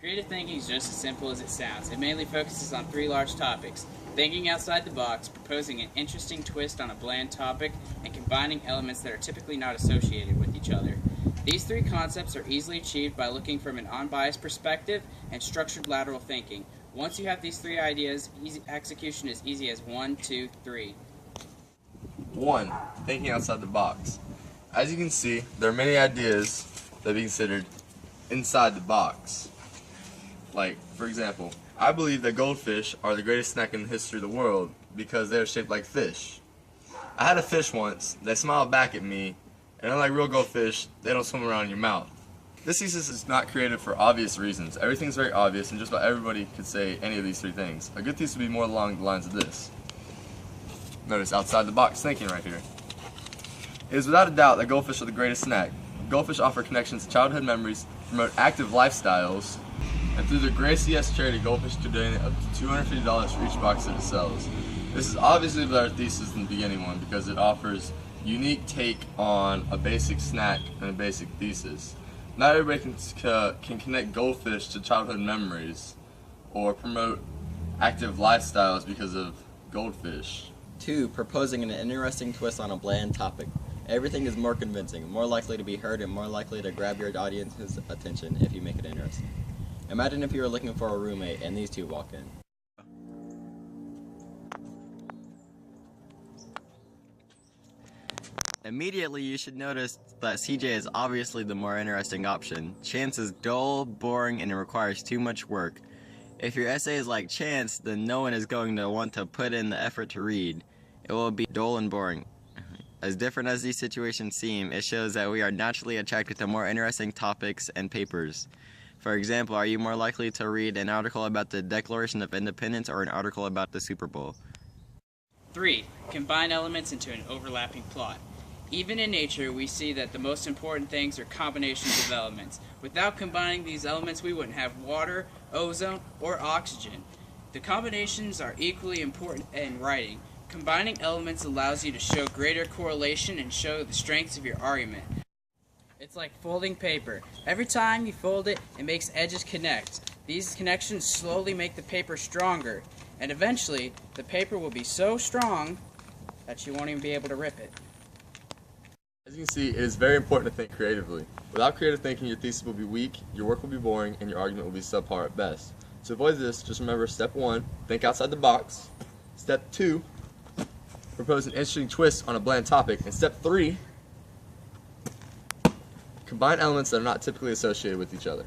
Creative thinking is just as simple as it sounds. It mainly focuses on three large topics: thinking outside the box, proposing an interesting twist on a bland topic, and combining elements that are typically not associated with each other. These three concepts are easily achieved by looking from an unbiased perspective and structured lateral thinking. Once you have these three ideas, execution is easy as 1, 2, 3. 1. Thinking outside the box. As you can see, there are many ideas that be considered inside the box. Like, for example, I believe that goldfish are the greatest snack in the history of the world because they are shaped like fish. I had a fish once that smiled back at me, and unlike real goldfish, they don't swim around in your mouth. This thesis is not created for obvious reasons. Everything's very obvious, and just about everybody could say any of these three things. A good thesis would be more along the lines of this. Notice outside the box thinking right here. It is without a doubt that goldfish are the greatest snack. Goldfish offer connections to childhood memories, promote active lifestyles, and through the Grace CS charity, goldfish could donate up to $250 for each box that it sells. This is obviously a better thesis than the beginning one because it offers a unique take on a basic snack and a basic thesis. Not everybody can connect goldfish to childhood memories or promote active lifestyles because of goldfish. 2. Proposing an interesting twist on a bland topic. Everything is more convincing, more likely to be heard, and more likely to grab your audience's attention if you make it interesting. Imagine if you were looking for a roommate and these two walk in. Immediately you should notice that CJ is obviously the more interesting option. Chance is dull, boring, and it requires too much work. If your essay is like Chance, then no one is going to want to put in the effort to read. It will be dull and boring. As different as these situations seem, it shows that we are naturally attracted to more interesting topics and papers. For example, are you more likely to read an article about the Declaration of Independence or an article about the Super Bowl? 3. Combine elements into an overlapping plot. Even in nature, we see that the most important things are combinations of elements. Without combining these elements, we wouldn't have water, ozone, or oxygen. The combinations are equally important in writing. Combining elements allows you to show greater correlation and show the strengths of your argument. It's like folding paper. Every time you fold it, it makes edges connect. These connections slowly make the paper stronger, and eventually, the paper will be so strong that you won't even be able to rip it. As you can see, it is very important to think creatively. Without creative thinking, your thesis will be weak, your work will be boring, and your argument will be subpar at best. To avoid this, just remember step 1, think outside the box. Step 2, propose an interesting twist on a bland topic. And step 3, combine elements that are not typically associated with each other.